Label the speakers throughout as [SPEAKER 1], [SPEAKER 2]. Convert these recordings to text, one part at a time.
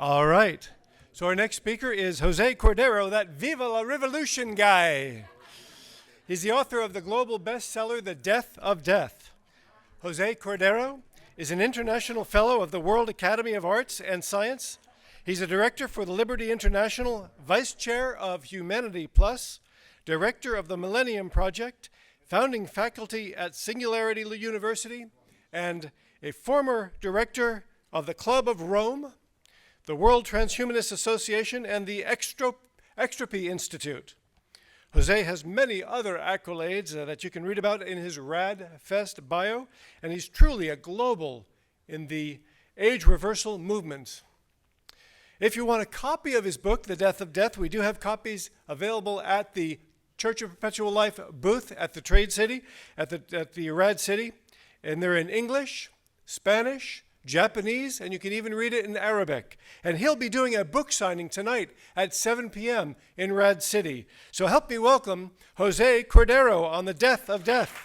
[SPEAKER 1] All right. So our next speaker is José Cordeiro, that Viva la Revolution guy. He's the author of the global bestseller, The Death of Death. José Cordeiro is an international fellow of the World Academy of Arts and Science. He's a director for the Liberty International, vice chair of HumanityPlus, director of the Millennium Project, founding faculty at Singularity University, and a former director of the Club of Rome, the World Transhumanist Association, and the Extropy Institute. Jose has many other accolades that you can read about in his RadFest bio, and he's truly a global in the age reversal movement. If you want a copy of his book, The Death of Death, we do have copies available at the Church of Perpetual Life booth at the Trade City, at the Rad City, and they're in English, Spanish, Japanese, and you can even read it in Arabic. And he'll be doing a book signing tonight at 7 p.m. in Rad City. So help me welcome José Cordeiro on The Death of Death.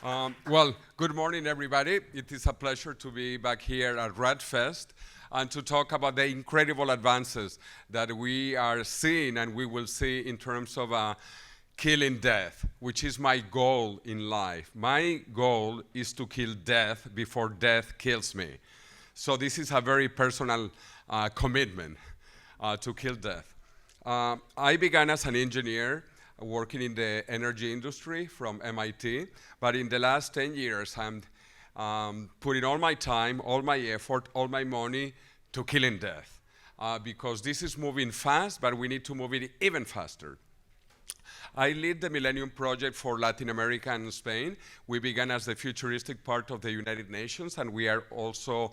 [SPEAKER 2] Well, good morning, everybody. It is a pleasure to be back here at RadFest and to talk about the incredible advances that we are seeing and we will see in terms of killing death, which is my goal in life. My goal is to kill death before death kills me. So this is a very personal commitment to kill death. I began as an engineer working in the energy industry from MIT, but in the last 10 years, I'm putting all my time, all my effort, all my money to killing death, because this is moving fast, but we need to move it even faster. I lead the Millennium Project for Latin America and Spain. We began as the futuristic part of the United Nations, and we are also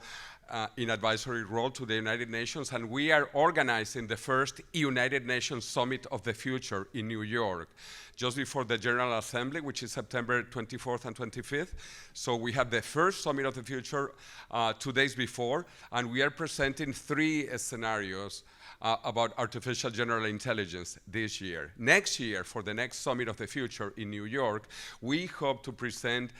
[SPEAKER 2] in advisory role to the United Nations, and we are organizing the first United Nations Summit of the Future in New York, just before the General Assembly, which is September 24th and 25th. So we have the first Summit of the Future 2 days before, and we are presenting 3 scenarios about artificial general intelligence this year. Next year, for the next Summit of the Future in New York, we hope to present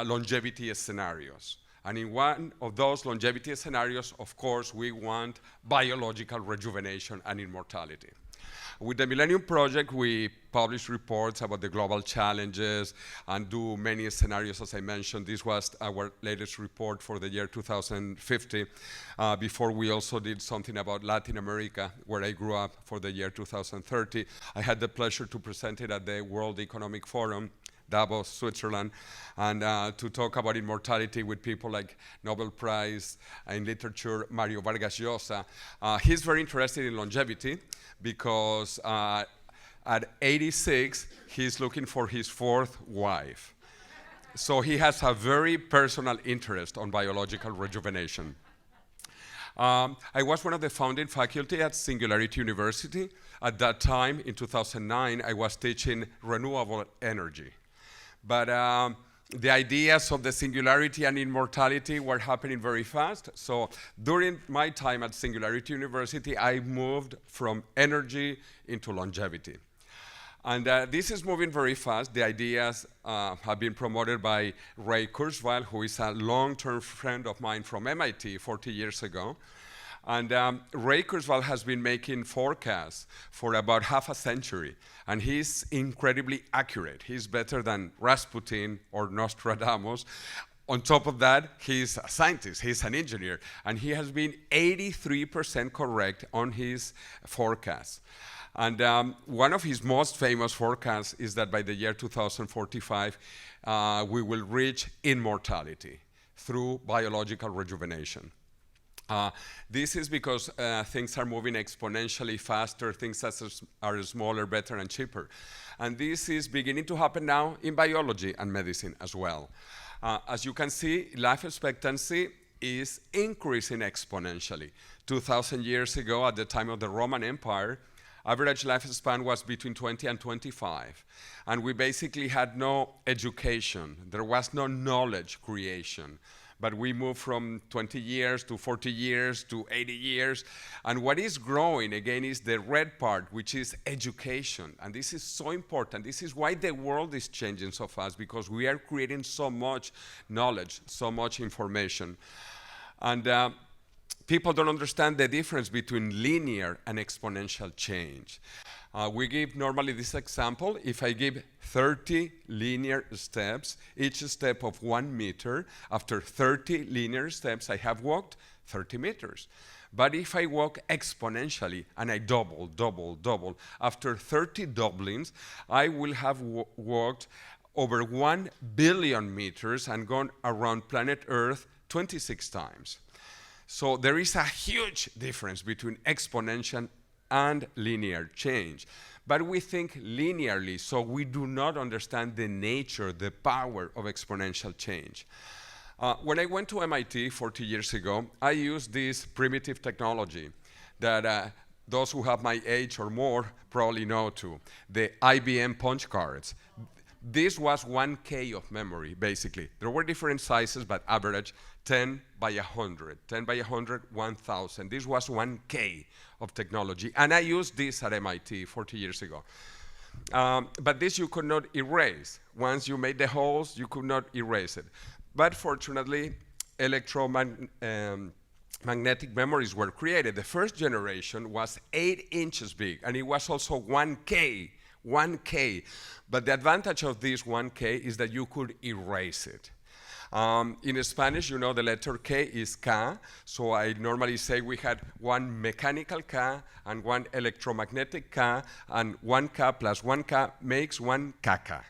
[SPEAKER 2] longevity scenarios. And in one of those longevity scenarios, of course, we want biological rejuvenation and immortality. With the Millennium Project, we publish reports about the global challenges and do many scenarios, as I mentioned. This was our latest report for the year 2050. Before, we also did something about Latin America, where I grew up, for the year 2030. I had the pleasure to present it at the World Economic Forum, Davos, Switzerland, and to talk about immortality with people like Nobel Prize in Literature, Mario Vargas Llosa. He's very interested in longevity because at 86, he's looking for his 4th wife. So he has a very personal interest on biological rejuvenation. I was one of the founding faculty at Singularity University. At that time, in 2009, I was teaching renewable energy. But the ideas of the singularity and immortality were happening very fast. So during my time at Singularity University, I moved from energy into longevity. And this is moving very fast. The ideas have been promoted by Ray Kurzweil, who is a long-term friend of mine from MIT 40 years ago. And Ray Kurzweil has been making forecasts for about half a century, and he's incredibly accurate. He's better than Rasputin or Nostradamus. On top of that, he's a scientist, he's an engineer, and he has been 83% correct on his forecasts. And one of his most famous forecasts is that by the year 2045, we will reach immortality through biological rejuvenation. This is because things are moving exponentially faster, things are smaller, better, and cheaper. And this is beginning to happen now in biology and medicine as well. As you can see, life expectancy is increasing exponentially. 2,000 years ago, at the time of the Roman Empire, average lifespan was between 20 and 25. And we basically had no education. There was no knowledge creation. But we moved from 20 years to 40 years to 80 years. And what is growing, again, is the red part, which is education. And this is so important. This is why the world is changing so fast, because we are creating so much knowledge, so much information. And people don't understand the difference between linear and exponential change. We give normally this example. If I give 30 linear steps, each step of 1 meter, after 30 linear steps, I have walked 30 meters. But if I walk exponentially and I double, after 30 doublings, I will have walked over 1 billion meters and gone around planet Earth 26 times. So there is a huge difference between exponential and linear change. But we think linearly, so we do not understand the nature, the power of exponential change. When I went to MIT 40 years ago, I used this primitive technology that those who have my age or more probably know too, the IBM punch cards. This was 1K of memory, basically. There were different sizes, but average 10 by 100. 10 by 100, 1,000. This was 1K of technology. And I used this at MIT 40 years ago. But this you could not erase. Once you made the holes, you could not erase it. But fortunately, magnetic memories were created. The first generation was 8 inches big, and it was also 1K. 1K. But the advantage of this 1K is that you could erase it. In Spanish, you know the letter K is K, so I normally say we had 1 mechanical K and 1 electromagnetic K, and 1K plus 1K makes 1 caca.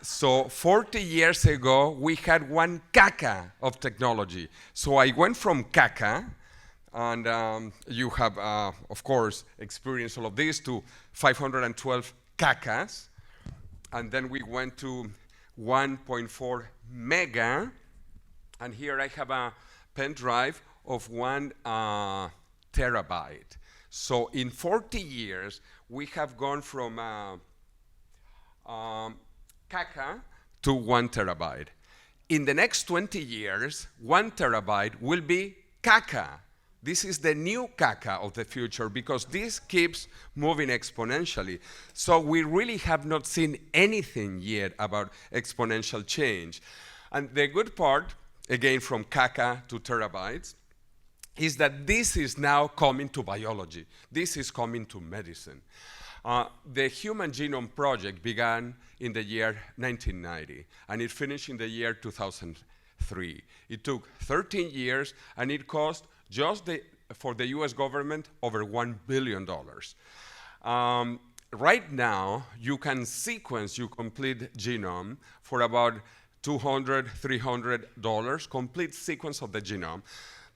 [SPEAKER 2] So 40 years ago, we had 1 caca of technology. So I went from caca, and you have, of course, experienced all of this, to 512 cacas. And then we went to 1.4 mega. And here I have a pen drive of 1 terabyte. So in 40 years, we have gone from caca to 1 terabyte. In the next 20 years, 1 terabyte will be caca. This is the new caca of the future, because this keeps moving exponentially. So we really have not seen anything yet about exponential change. And the good part, again from caca to terabytes, is that this is now coming to biology. This is coming to medicine. The Human Genome Project began in the year 1990, and it finished in the year 2003. It took 13 years, and it cost just for the US government over $1 billion. Right now, you can sequence your complete genome for about $200, $300, complete sequence of the genome.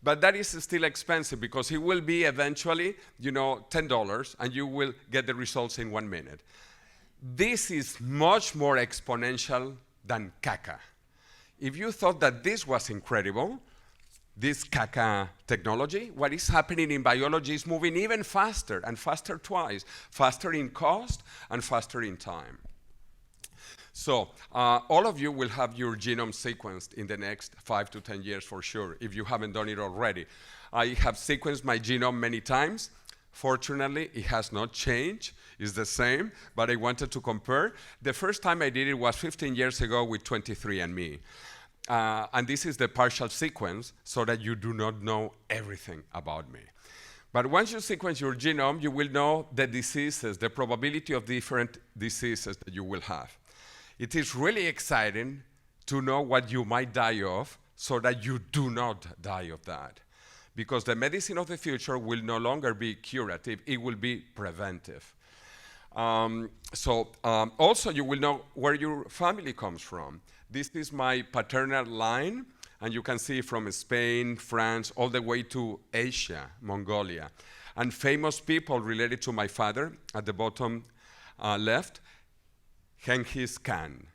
[SPEAKER 2] But that is still expensive, because it will be eventually, $10, and you will get the results in 1 minute. This is much more exponential than caca. If you thought that this was incredible, this caca technology, what is happening in biology is moving even faster, and faster twice, faster in cost and faster in time. So all of you will have your genome sequenced in the next 5 to 10 years for sure, if you haven't done it already. I have sequenced my genome many times. Fortunately, it has not changed. It's the same, but I wanted to compare. The first time I did it was 15 years ago with 23andMe. And this is the partial sequence, so that you do not know everything about me. But once you sequence your genome, you will know the diseases, the probability of different diseases that you will have. It is really exciting to know what you might die of, so that you do not die of that. Because the medicine of the future will no longer be curative, it will be preventive. Also you will know where your family comes from. This is my paternal line, and you can see from Spain, France, all the way to Asia, Mongolia. And famous people related to my father, at the bottom left, Genghis Khan.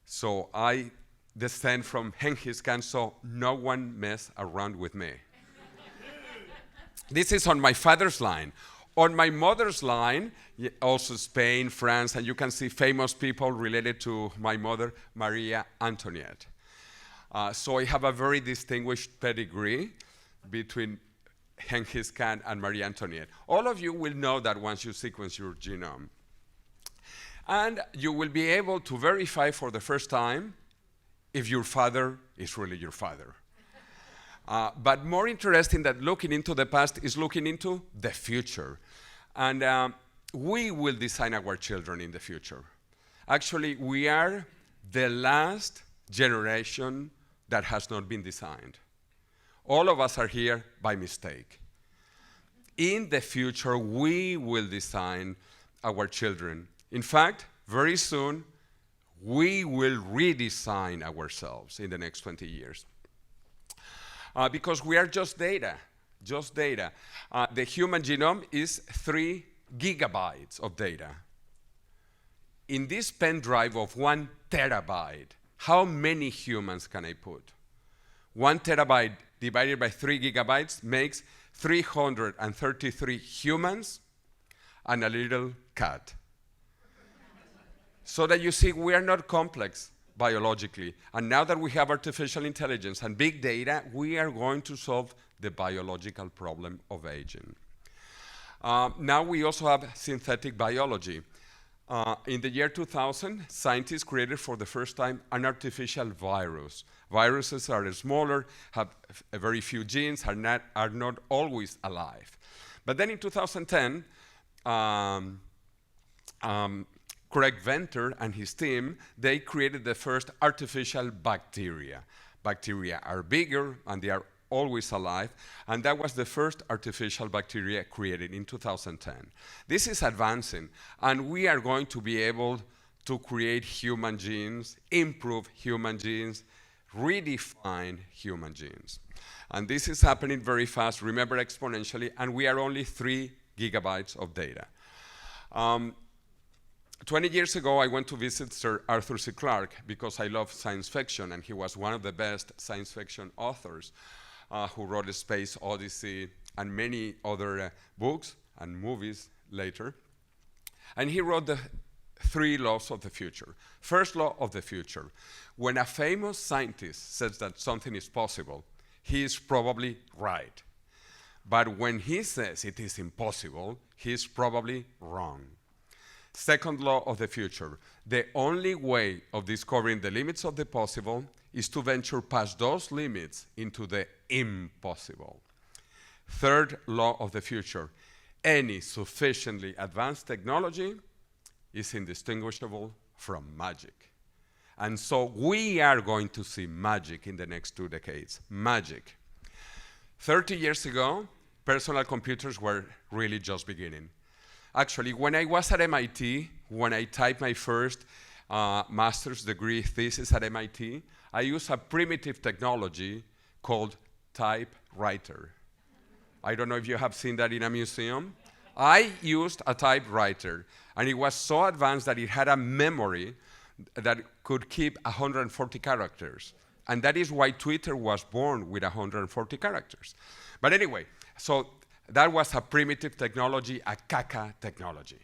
[SPEAKER 2] So I descend from Genghis Khan, so no one mess around with me. This is on my father's line. On my mother's line, also Spain, France, and you can see famous people related to my mother, Maria Antoinette. So I have a very distinguished pedigree between Genghis Khan and Maria Antoinette. All of you will know that once you sequence your genome. And you will be able to verify for the first time if your father is really your father. But more interesting than looking into the past is looking into the future. And we will design our children in the future. Actually, we are the last generation that has not been designed. All of us are here by mistake. In the future, we will design our children. In fact, very soon, we will redesign ourselves in the next 20 years. Because we are just data, just data. The human genome is 3 gigabytes of data. In this pen drive of 1 terabyte, how many humans can I put? 1 terabyte divided by 3 gigabytes makes 333 humans and a little cat. So that you see, we are not complex biologically. And now that we have artificial intelligence and big data, we are going to solve the biological problem of aging. Now we also have synthetic biology. In the year 2000, scientists created for the first time an artificial virus. Viruses are smaller, have very few genes, are not always alive. But then in 2010, Craig Venter and his team, they created the first artificial bacteria. Bacteria are bigger and they are always alive, and that was the first artificial bacteria created in 2010. This is advancing, and we are going to be able to create human genes, improve human genes, redefine human genes. And this is happening very fast, remember exponentially, and we are only 3 gigabytes of data. 20 years ago, I went to visit Sir Arthur C. Clarke because I love science fiction, and he was one of the best science fiction authors who wrote A Space Odyssey and many other books and movies later. And he wrote the 3 laws of the future. First law of the future. When a famous scientist says that something is possible, he is probably right. But when he says it is impossible, he is probably wrong. Second law of the future. The only way of discovering the limits of the possible is to venture past those limits into the impossible. Third law of the future. Any sufficiently advanced technology is indistinguishable from magic. And so we are going to see magic in the next 2 decades. Magic. 30 years ago, personal computers were really just beginning. Actually, when I was at MIT, when I typed my first master's degree thesis at MIT, I used a primitive technology called typewriter. I don't know if you have seen that in a museum. I used a typewriter, and it was so advanced that it had a memory that could keep 140 characters. And that is why Twitter was born with 140 characters. But anyway, so that was a primitive technology, a caca technology.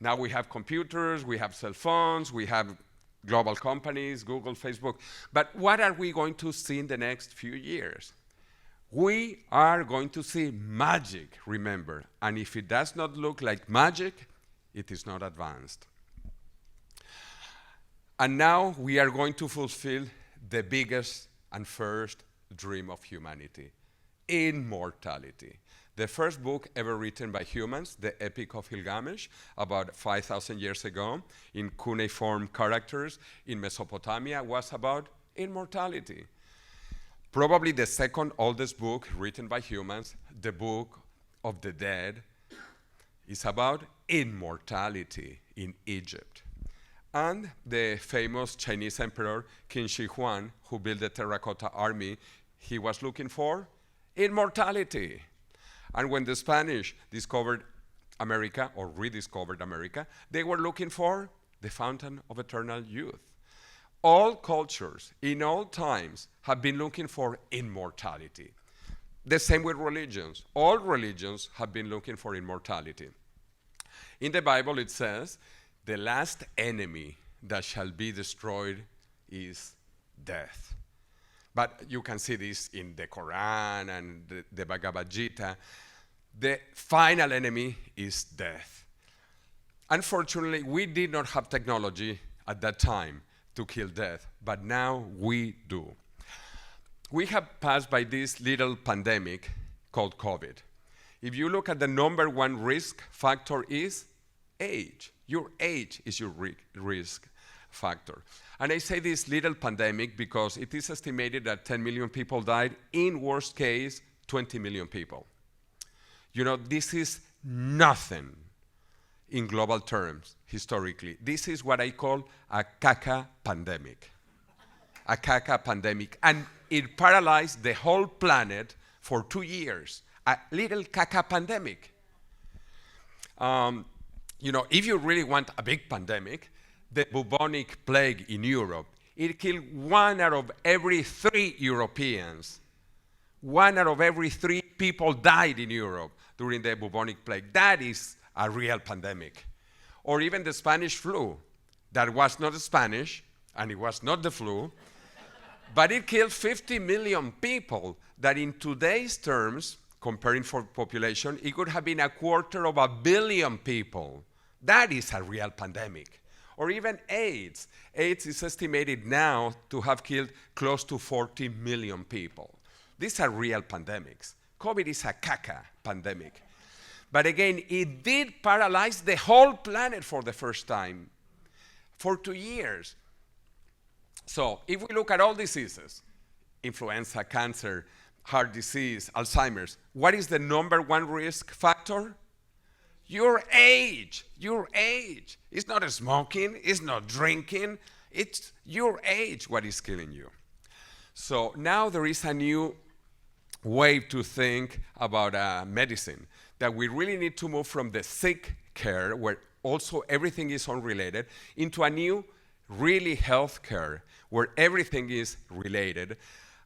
[SPEAKER 2] Now we have computers, we have cell phones, we have global companies, Google, Facebook. But what are we going to see in the next few years? We are going to see magic, remember. And if it does not look like magic, it is not advanced. And now we are going to fulfill the biggest and first dream of humanity, immortality. The first book ever written by humans, the Epic of Gilgamesh, about 5,000 years ago, in cuneiform characters in Mesopotamia, was about immortality. Probably the second oldest book written by humans, the Book of the Dead, is about immortality in Egypt. And the famous Chinese emperor, Qin Shi Huang, who built the terracotta army, he was looking for immortality. And when the Spanish discovered America, or rediscovered America, they were looking for the fountain of eternal youth. All cultures, in all times, have been looking for immortality. The same with religions. All religions have been looking for immortality. In the Bible it says, the last enemy that shall be destroyed is death. But you can see this in the Quran and the Bhagavad Gita. The final enemy is death. Unfortunately, we did not have technology at that time to kill death, but now we do. we have passed by this little pandemic called COVID. If you look at the number one risk factor is age. Your age is your risk factor. And I say this little pandemic because it is estimated that 10 million people died, in worst case, 20 million people. You know, this is nothing in global terms, historically. This is what I call a caca pandemic. A caca pandemic. And it paralyzed the whole planet for 2 years. A little caca pandemic. You know, if you really want a big pandemic, the bubonic plague in Europe, it killed 1 out of every 3 Europeans. 1 out of every 3 people died in Europe during the bubonic plague. That is a real pandemic. Or even the Spanish flu. That was not Spanish, and it was not the flu, but it killed 50 million people that in today's terms, comparing for population, it could have been 250 million people. That is a real pandemic. Or even AIDS. AIDS is estimated now to have killed close to 40 million people. These are real pandemics. COVID is a caca pandemic. But again, it did paralyze the whole planet for the first time for 2 years. So if we look at all diseases, influenza, cancer, heart disease, Alzheimer's, what is the number one risk factor? Your age, your age. It's not smoking, it's not drinking, it's your age what is killing you. So now there is a new way to think about medicine, that we really need to move from the sick care, where also everything is unrelated, into a new really health care, where everything is related.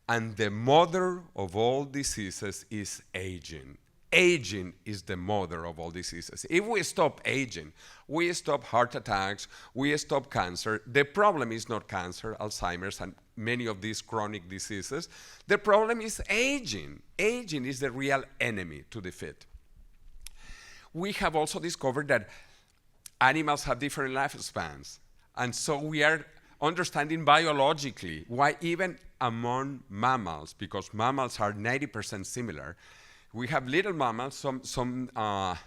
[SPEAKER 2] And the mother of all diseases is aging. Aging is the mother of all diseases. If we stop aging, we stop heart attacks, we stop cancer. The problem is not cancer, Alzheimer's, and many of these chronic diseases. The problem is aging. Aging is the real enemy to defeat. We have also discovered that animals have different lifespans. And so we are understanding biologically why even among mammals, because mammals are 90% similar, we have little mammals, some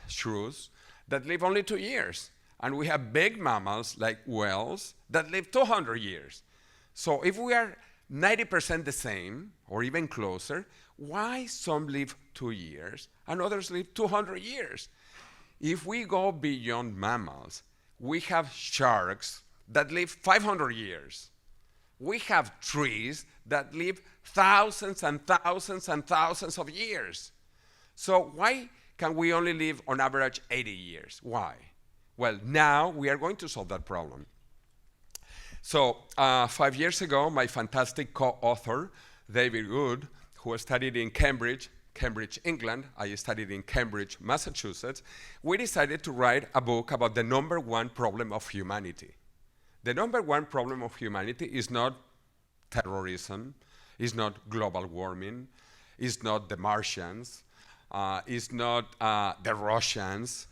[SPEAKER 2] shrews, that live only 2 years. And we have big mammals, like whales, that live 200 years. So if we are 90% the same, or even closer, why some live 2 years and others live 200 years? If we go beyond mammals, we have sharks that live 500 years. We have trees that live thousands and thousands and thousands of years. So why can we only live on average 80 years? Why? Well, now we are going to solve that problem. So 5 years ago, my fantastic co-author, David Wood, who studied in Cambridge, England, I studied in Cambridge, Massachusetts, we decided to write a book about the number one problem of humanity. The number one problem of humanity is not terrorism, is not global warming, is not the Martians, is not the Russians,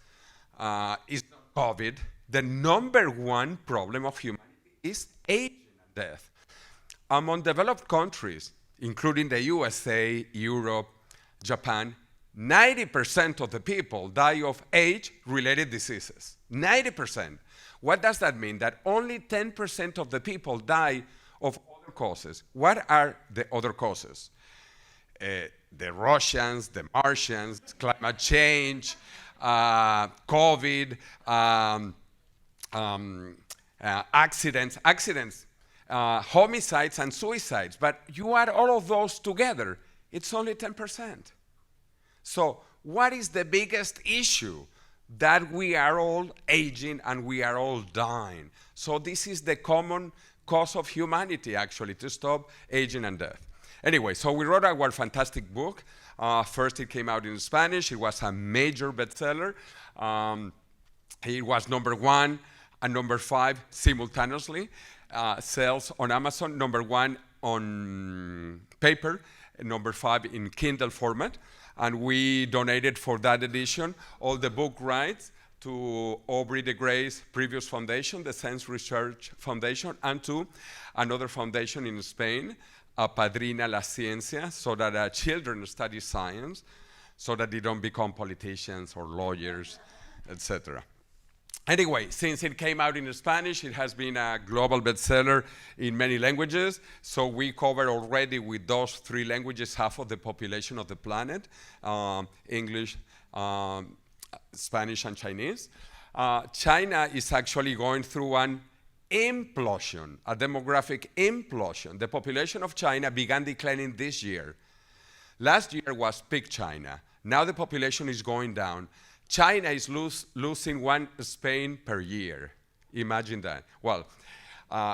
[SPEAKER 2] is not COVID. The number one problem of humanity is aging and death. Among developed countries, including the USA, Europe, Japan, 90% of the people die of age-related diseases. 90%. What does that mean? That only 10% of the people die of other causes. What are the other causes? The Russians, the Martians, climate change, COVID, accidents, homicides and suicides. But you add all of those together, it's only 10%. So what is the biggest issue? That we are all aging and we are all dying. So this is the common cause of humanity, actually, to stop aging and death. Anyway, so we wrote our fantastic book. First, it came out in Spanish. It was a major bestseller. It was number 1 and number 5 simultaneously. Sales on Amazon, number 1 on paper, and number 5 in Kindle format. And we donated for that edition all the book rights to Aubrey de Grey's previous foundation, the Sense Research Foundation, and to another foundation in Spain, apadrina la ciencia, so that children study science, so that they don't become politicians or lawyers, etc. Anyway, since it came out in Spanish, it has been a global bestseller in many languages. So we cover already with those 3 languages half of the population of the planet, English, Spanish, and Chinese. China is actually going through an implosion, a demographic implosion. The population of China began declining this year. Last year was peak China. Now the population is going down. China is losing 1 Spain per year. Imagine that. Well,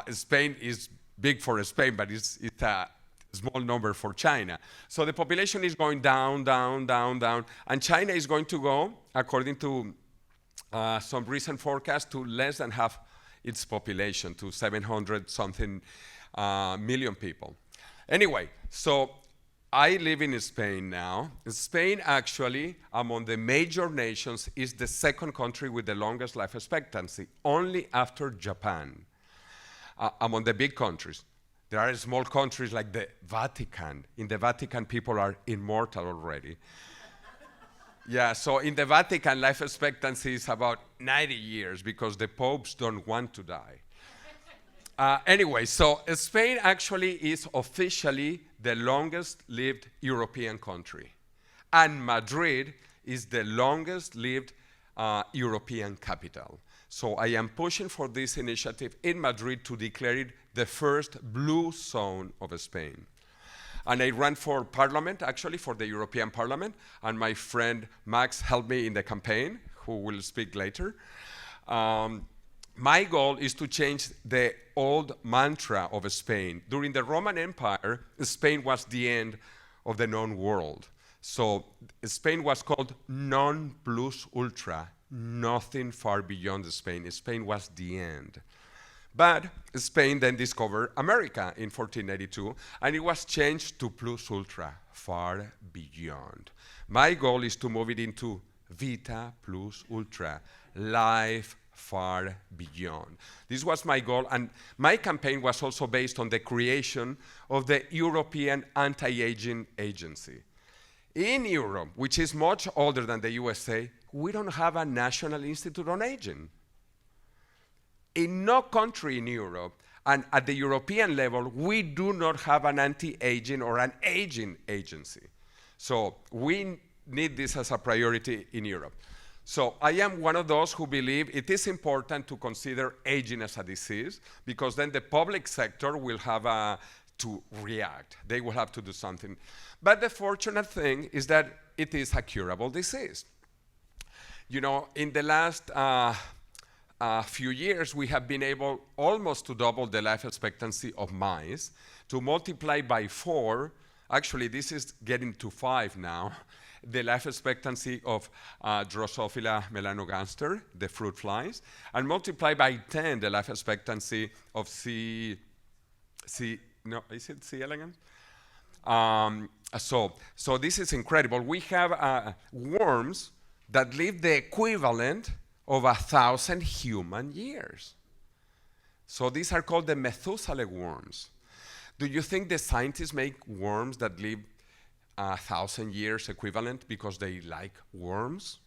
[SPEAKER 2] Spain is big for Spain, but it's a small number for China. So the population is going down, down, down, down, and China is going to go, according to some recent forecasts, to less than half its population, to 700-something million people. Anyway, so I live in Spain now. Spain actually, among the major nations, is the 2nd country with the longest life expectancy, only after Japan, among the big countries. There are small countries like the Vatican. In the Vatican, people are immortal already. Yeah, so in the Vatican, life expectancy is about 90 years because the popes don't want to die. Anyway, so Spain actually is officially the longest lived European country. And Madrid is the longest lived European capital. So I am pushing for this initiative in Madrid to declare it the first blue zone of Spain. And I ran for parliament, actually, for the European Parliament. And my friend Max helped me in the campaign, who will speak later. My goal is to change the old mantra of Spain. During the Roman Empire, Spain was the end of the known world. So Spain was called non plus ultra, nothing far beyond Spain. Spain was the end. But Spain then discovered America in 1492, and it was changed to plus ultra, far beyond. My goal is to move it into vita plus ultra, life far beyond. This was my goal, and my campaign was also based on the creation of the European Anti-Aging Agency. In Europe, which is much older than the USA, we don't have a National Institute on Aging. In no country in Europe, and at the European level, we do not have an anti-aging or an aging agency. So we need this as a priority in Europe. So I am one of those who believe it is important to consider aging as a disease, because then the public sector will have to react. They will have to do something. But the fortunate thing is that it is a curable disease. You know, in the last few years, we have been able almost to double the life expectancy of mice, to multiply by 4. Actually, this is getting to 5 now. The life expectancy of Drosophila melanogaster, the fruit flies, and multiply by 10 the life expectancy of is it C. elegans? So this is incredible. We have worms that live the equivalent of 1,000 human years. So these are called the Methuselah worms. Do you think the scientists make worms that live 1,000 years equivalent because they like worms?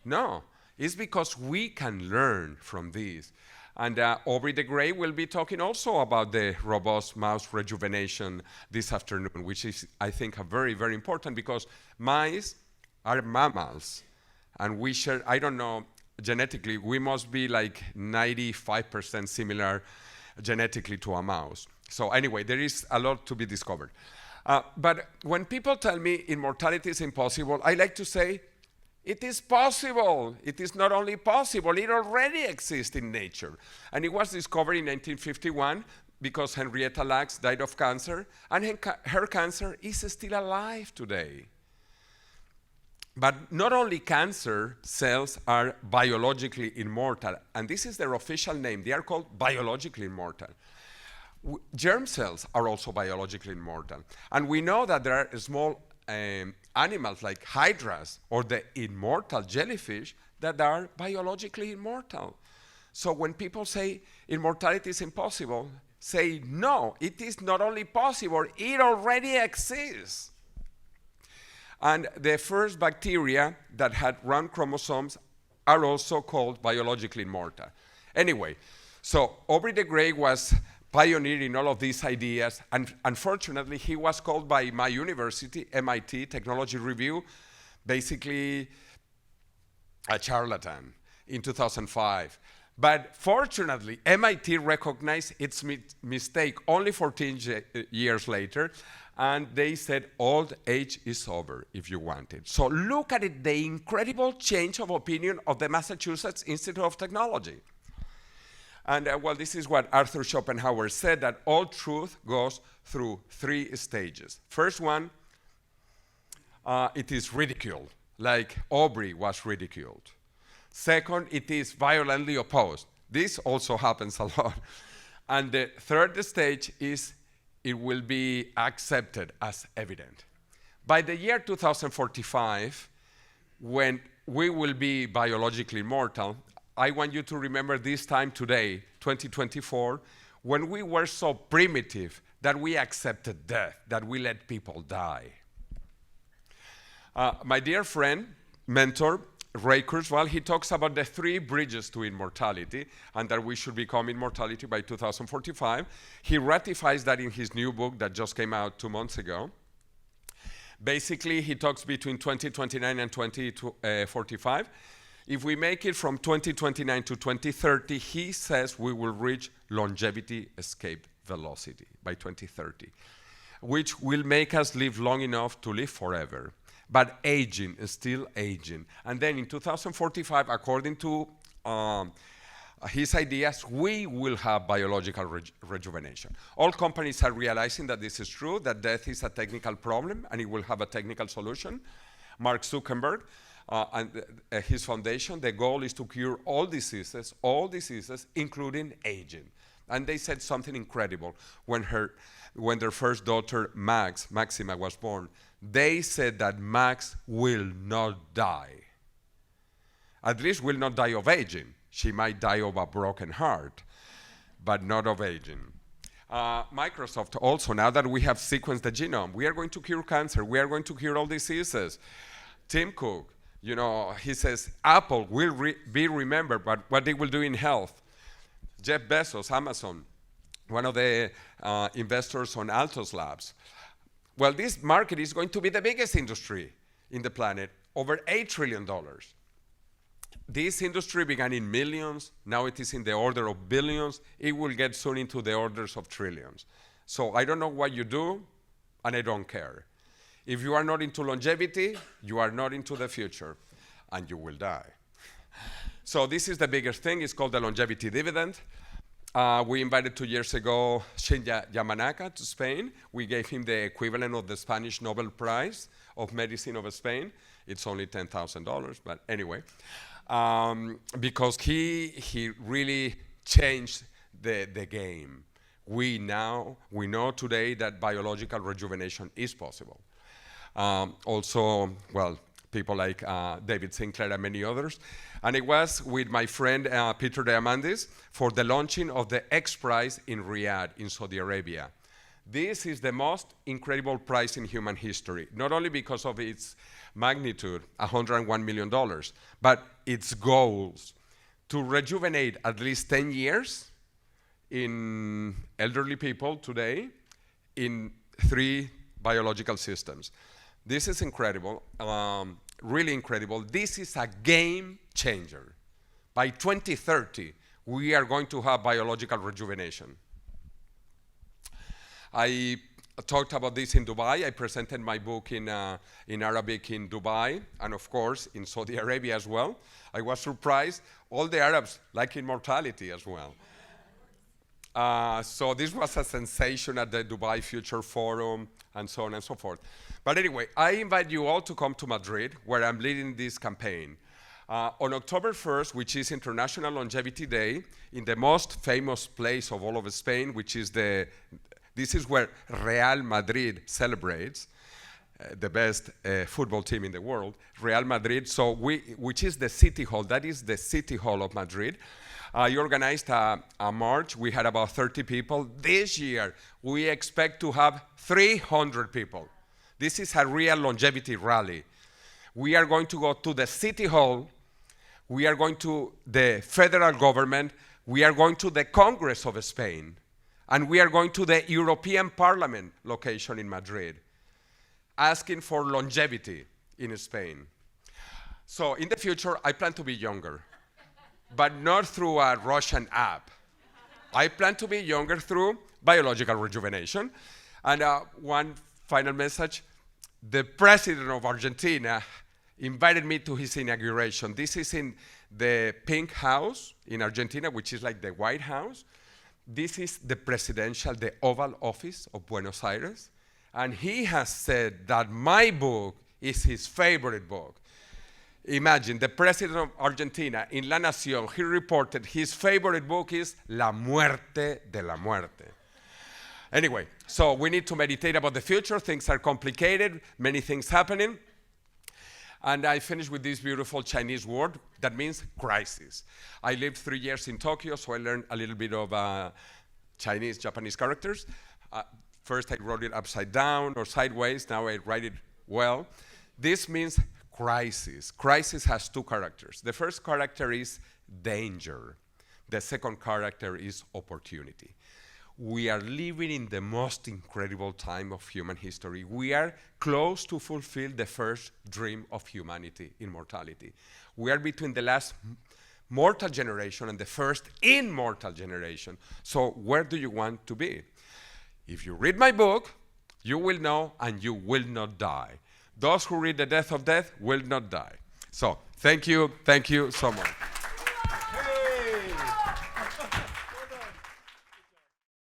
[SPEAKER 2] No, it's because we can learn from these. And Aubrey de Grey will be talking also about the robust mouse rejuvenation this afternoon, which is, I think, very, very important, because mice are mammals. And we share, I don't know, genetically, we must be like 95% similar genetically to a mouse. So anyway, there is a lot to be discovered. But when people tell me immortality is impossible, I like to say, it is possible. It is not only possible, it already exists in nature. And it was discovered in 1951 because Henrietta Lacks died of cancer, and her cancer is still alive today. But not only cancer cells are biologically immortal, and this is their official name, they are called biologically immortal. Germ cells are also biologically immortal. And we know that there are small animals like hydras or the immortal jellyfish that are biologically immortal. So when people say immortality is impossible, say, no, it is not only possible, it already exists. And the first bacteria that had round chromosomes are also called biologically immortal. Anyway, so Aubrey de Grey was pioneering all of these ideas, and unfortunately, he was called by my university, MIT Technology Review, basically a charlatan in 2005. But fortunately, MIT recognized its mistake only 14 years later, and they said old age is over if you want it. So look at it, the incredible change of opinion of the Massachusetts Institute of Technology. And well, this is what Arthur Schopenhauer said, that all truth goes through 3 stages. First one, it is ridiculed, like Aubrey was ridiculed. Second, it is violently opposed. This also happens a lot. And the third stage is it will be accepted as evident. By the year 2045, when we will be biologically immortal, I want you to remember this time today, 2024, when we were so primitive that we accepted death, that we let people die. My dear friend, mentor, Ray Kurzweil, he talks about the 3 bridges to immortality, and that we should become immortality by 2045. He ratifies that in his new book that just came out 2 months ago. Basically, he talks between 2029 and 2045. If we make it from 2029 to 2030, he says we will reach longevity escape velocity by 2030, which will make us live long enough to live forever. But aging is still aging. And then in 2045, according to his ideas, we will have biological rejuvenation. All companies are realizing that this is true, that death is a technical problem and it will have a technical solution. Mark Zuckerberg and his foundation, the goal is to cure all diseases, including aging. And they said something incredible when their first daughter, Maxima, was born. They said that Max will not die. At least will not die of aging. She might die of a broken heart, but not of aging. Microsoft also, now that we have sequenced the genome, we are going to cure cancer, we are going to cure all diseases. Tim Cook, you know, he says Apple will be remembered, but what they will do in health. Jeff Bezos, Amazon, one of the investors on Altos Labs. Well, this market is going to be the biggest industry in the planet, over $8 trillion. This industry began in millions, now it is in the order of billions. It will get soon into the orders of trillions. So I don't know what you do, and I don't care. If you are not into longevity, you are not into the future, and you will die. So this is the biggest thing. It's called the longevity dividend. We invited 2 years ago Shinya Yamanaka to Spain. We gave him the equivalent of the Spanish Nobel Prize of Medicine of Spain. It's only $10,000, but anyway. Because he really changed the game. We know today that biological rejuvenation is possible. Also, well, people like David Sinclair and many others. And it was with my friend Peter Diamandis for the launching of the X Prize in Riyadh in Saudi Arabia. This is the most incredible prize in human history, not only because of its magnitude, $101 million, but its goals to rejuvenate at least 10 years in elderly people today in 3 biological systems. This is incredible, really incredible. This is a game changer. By 2030, we are going to have biological rejuvenation. I talked about this in Dubai. I presented my book in Arabic in Dubai, and of course in Saudi Arabia as well. I was surprised. All the Arabs like immortality as well. So this was a sensation at the Dubai Future Forum and so on and so forth. But anyway, I invite you all to come to Madrid, where I'm leading this campaign. On October 1st, which is International Longevity Day, in the most famous place of all of Spain, which is this is where Real Madrid celebrates. the best football team in the world, Real Madrid. So which is the city hall. That is the city hall of Madrid. I organized a march. We had about 30 people. This year, we expect to have 300 people. This is a real longevity rally. We are going to go to the city hall. We are going to the federal government. We are going to the Congress of Spain. And we are going to the European Parliament location in Madrid, asking for longevity in Spain. So in the future, I plan to be younger, but not through a Russian app. I plan to be younger through biological rejuvenation. And one final message, the president of Argentina invited me to his inauguration. This is in the Pink House in Argentina, which is like the White House. This is the presidential, the Oval Office of Buenos Aires. And he has said that my book is his favorite book. Imagine, the president of Argentina in La Nación, he reported his favorite book is La Muerte de la Muerte. Anyway, so we need to meditate about the future. Things are complicated, many things happening. And I finished with this beautiful Chinese word that means crisis. I lived 3 years in Tokyo, so I learned a little bit of Chinese, Japanese characters. First, I wrote it upside down or sideways. Now I write it well. This means crisis. Crisis has two characters. The first character is danger. The second character is opportunity. We are living in the most incredible time of human history. We are close to fulfill the first dream of humanity, immortality. We are between the last mortal generation and the first immortal generation. So where do you want to be? If you read my book, you will know and you will not die. Those who read The Death of Death will not die. So thank you so much.